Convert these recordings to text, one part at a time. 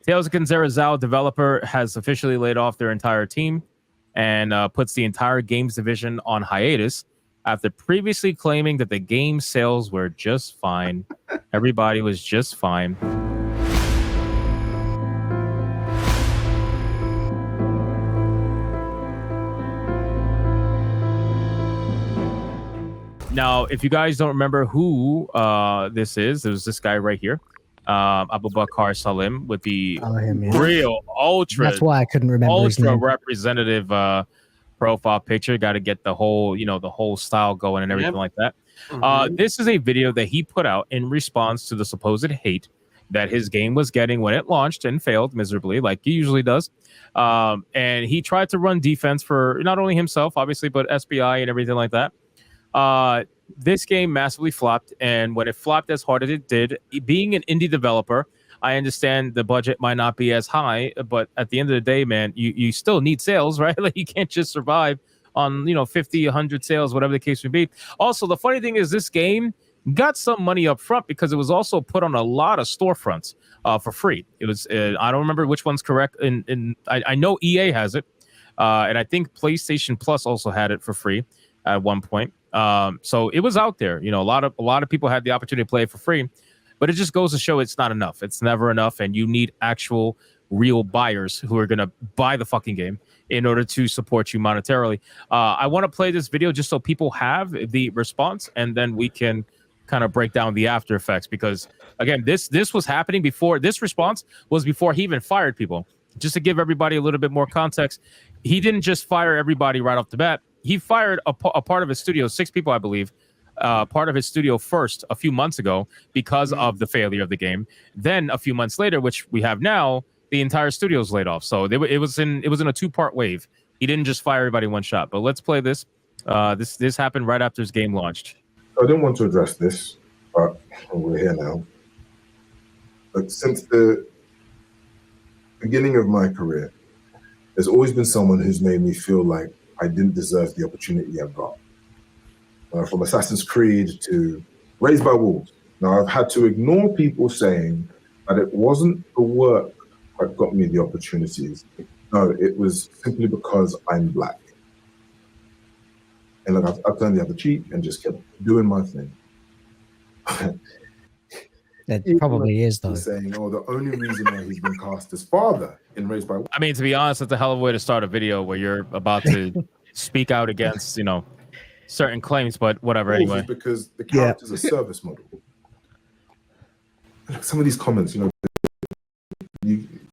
Tales of Kenzera Zau developer has officially laid off their entire team and puts the entire games division on hiatus after previously claiming that the game sales were just fine. Everybody was just fine. Now, if you guys don't remember who this is, there was this guy right here, Abubakar Salim, with the real ultra. That's why I couldn't remember ultra representative profile picture. Got to get the whole, the whole style going and everything like that. This is a video that he put out in response to the supposed hate that his game was getting when it launched and failed miserably, like he usually does. And he tried to run defense for not only himself, obviously, but SBI and everything like that. This game massively flopped, and when it flopped as hard as it did, being an indie developer, I understand the budget might not be as high, but at the end of the day, man, you still need sales, right? Like you can't just survive on 50, 100 sales, whatever the case may be. Also, the funny thing is this game got some money up front because it was also put on a lot of storefronts for free. It was I don't remember which one's correct. I know EA has it, and I think PlayStation Plus also had it for free at one point. So it was out there. A lot of people had the opportunity to play it for free, but it just goes to show it's not enough. It's never enough, and you need actual real buyers who are going to buy the fucking game in order to support you monetarily. I want to play this video just so people have the response, and then we can kind of break down the after effects, because again, this was happening before. This response was before he even fired people. Just to give everybody a little bit more context, he didn't just fire everybody right off the bat. He fired a part of his studio, 6 people, I believe, part of his studio first a few months ago because of the failure of the game. Then a few months later, which we have now, the entire studio's laid off. So it was in a 2-part wave. He didn't just fire everybody in one shot. But let's play this. This happened right after his game launched. I didn't want to address this, but we're here now. But since the beginning of my career, there's always been someone who's made me feel like I didn't deserve the opportunity I got. From Assassin's Creed to Raised by Wolves. Now, I've had to ignore people saying that it wasn't the work that got me the opportunities. No, it was simply because I'm Black. And look, I've turned the other cheek and just kept doing my thing. It probably is, though. Saying, the only reason why he's been cast as father in Raised by Wolves. I mean, to be honest, that's a hell of a way to start a video where you're about to speak out against, certain claims, but whatever, anyway. Because the character's a service model. Look, some of these comments, a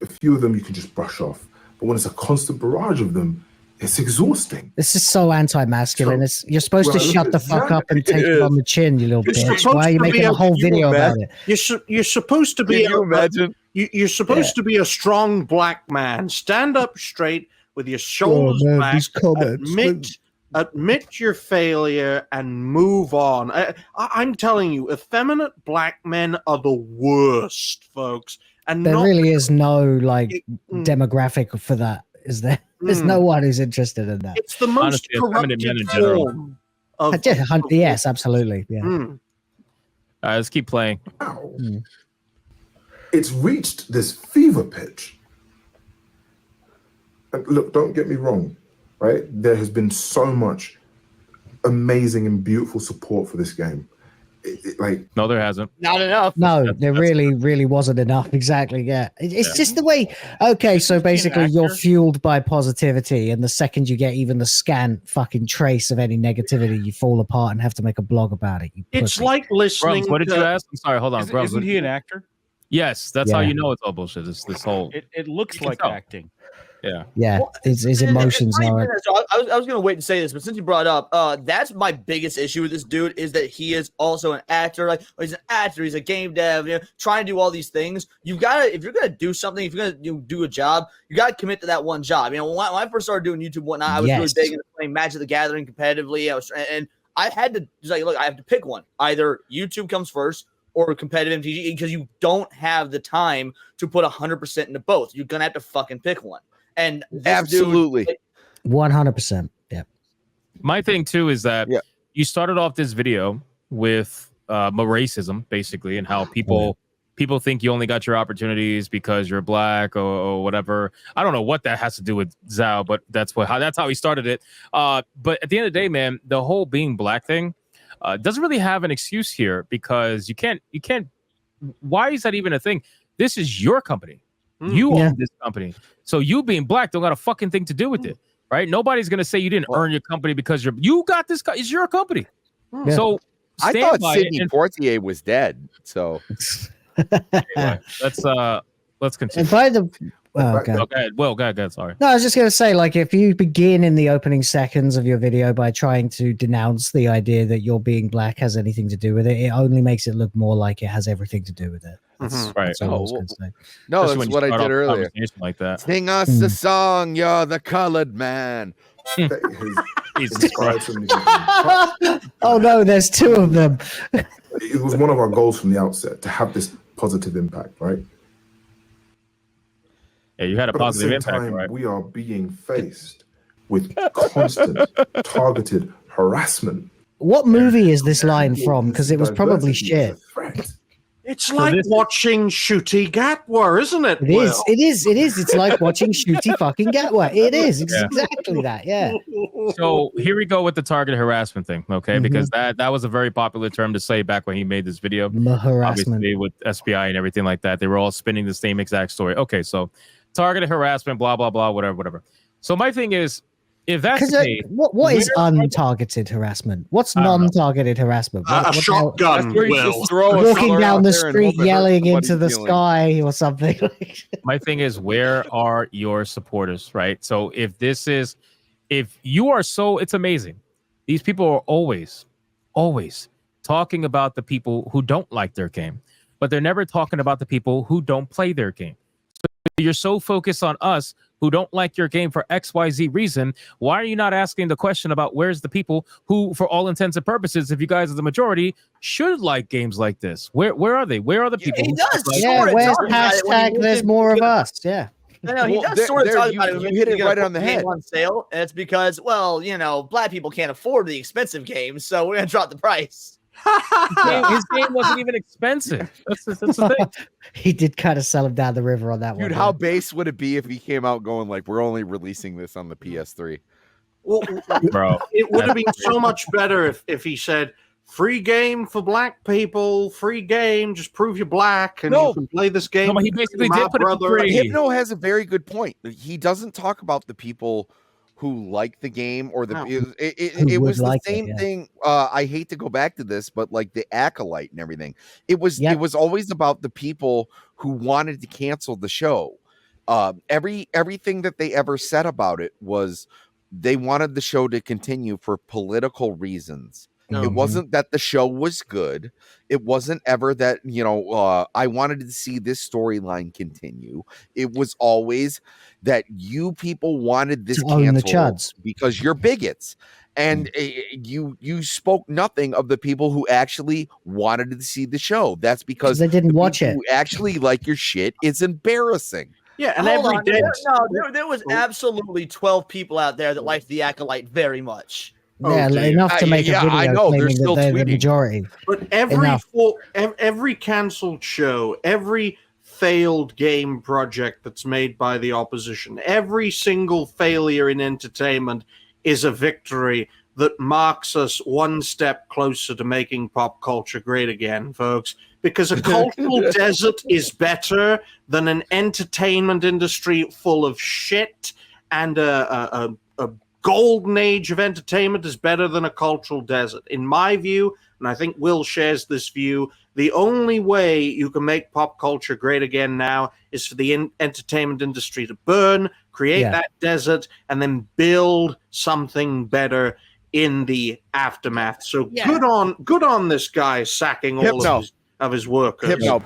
few of them you can just brush off. But when it's a constant barrage of them, it's exhausting. This is so anti-masculine. You're supposed to shut the fuck up and take it on the chin, you little bitch. Why are you making a whole video about it? You're supposed to be. You're supposed to be a strong Black man. Stand up straight with your shoulders back. Admit your failure and move on. I'm telling you, effeminate Black men are the worst, folks. And there really is no demographic for that, is there? There's no one who's interested in that. It's the most corrupted form of yes, absolutely. Yeah. All right, let's keep playing. It's reached this fever pitch. And look, don't get me wrong, right? There has been so much amazing and beautiful support for this game. No, there hasn't. Not enough. No, there really wasn't enough. Exactly. Yeah. It's just the way. Okay, so basically you're fueled by positivity, and the second you get even the scant fucking trace of any negativity, you fall apart and have to make a blog about it. It's like listening. Grubs, what did you ask? I'm sorry. Hold on. Isn't he an actor? Yes, that's how you know it's all bullshit. This whole. It looks like acting. Yeah. Yeah. Well, his emotions are. So I was going to wait to say this, but since you brought it up, that's my biggest issue with this dude is that he is also an actor. He's an actor. He's a game dev. Trying to do all these things. You've got to, if you're going to do something, if you're going to do a job, you got to commit to that one job. When I first started doing YouTube and whatnot, I was really big into playing Magic the Gathering competitively. I had to look. I have to pick one. Either YouTube comes first or competitive MTG, because you don't have the time to put 100% into both. You're gonna have to fucking pick one. And absolutely, 100%. Yeah. My thing too is that you started off this video with racism, basically, and how people people think you only got your opportunities because you're black or whatever. I don't know what that has to do with Zau, but that's how he started it. But at the end of the day, man, the whole being black thing doesn't really have an excuse here, because you can't. Why is that even a thing? This is your company. You own this company. So you being black don't got a fucking thing to do with it, right? Nobody's going to say you didn't earn your company because you got this. It's your company. Yeah. So I thought Sidney Poitier was dead. So anyway, let's continue. And by the go ahead. Sorry. No, I was just going to say, like, if you begin in the opening seconds of your video by trying to denounce the idea that your being black has anything to do with it, it only makes it look more like it has everything to do with it. That's, right. That's all I was going to say. No, that's what I did earlier. Like that. Sing us the song, you're the colored man. Jesus Christ. Oh no, there's two of them. It was one of our goals from the outset to have this positive impact, right? Yeah, you had a positive impact, right? We are being faced with constant targeted harassment. What movie is this line from? Because it was probably shit. It's like watching Shooty Gatwa, isn't it? It is. It's like watching Shooty fucking Gatwa. It is exactly that. Yeah. So here we go with the targeted harassment thing, okay? Because that was a very popular term to say back when he made this video. Harassment. Obviously, with SPI and everything like that, they were all spinning the same exact story. Okay, so targeted harassment, blah blah blah, whatever. So my thing is, if that's the case, what is untargeted harassment? What's non-targeted harassment? A shotgun. Walking down the street yelling into the sky or something. My thing is, where are your supporters, right? So if you are so, it's amazing. These people are always talking about the people who don't like their game, but they're never talking about the people who don't play their game. So you're so focused on us who don't like your game for XYZ reason. Why are you not asking the question about where's the people who, for all intents and purposes, if you guys are the majority, should like games like this? Where are they? Where are the people? He does. Where's hashtag there's more of us? Yeah. No, he does sort of talk about it. You hit it right on the head. On sale, and it's because, well, black people can't afford the expensive games, so we're gonna drop the price. His game wasn't even expensive. That's the thing. He did kind of sell him down the river on that one. Dude, how base would it be if he came out going like, we're only releasing this on the PS3? Well, bro, it would have been so much better if he said, free game for black people, free game, just prove you're black and you can play this game. No, but he basically did put it for free. Hypno has a very good point. He doesn't talk about the people who like the game or it was the same thing. I hate to go back to this, but like the Acolyte and everything, it was always about the people who wanted to cancel the show. Everything that they ever said about it was they wanted the show to continue for political reasons. It wasn't that the show was good. It wasn't ever that, I wanted to see this storyline continue. It was always that you people wanted this canceled because you're bigots. And you spoke nothing of the people who actually wanted to see the show. That's because they didn't watch it. Who actually like your shit is embarrassing. Yeah, and there was absolutely 12 people out there that liked the Acolyte very much. Yeah, enough to make a video claiming that they're the majority. But every cancelled show, every failed game project that's made by the opposition, every single failure in entertainment is a victory that marks us one step closer to making pop culture great again, folks. Because a cultural desert is better than an entertainment industry full of shit, and a golden age of entertainment is better than a cultural desert. In my view, and I think Will shares this view, the only way you can make pop culture great again now is for the entertainment industry to burn, create that desert, and then build something better in the aftermath. So good on this guy sacking all of his workers. Hypno.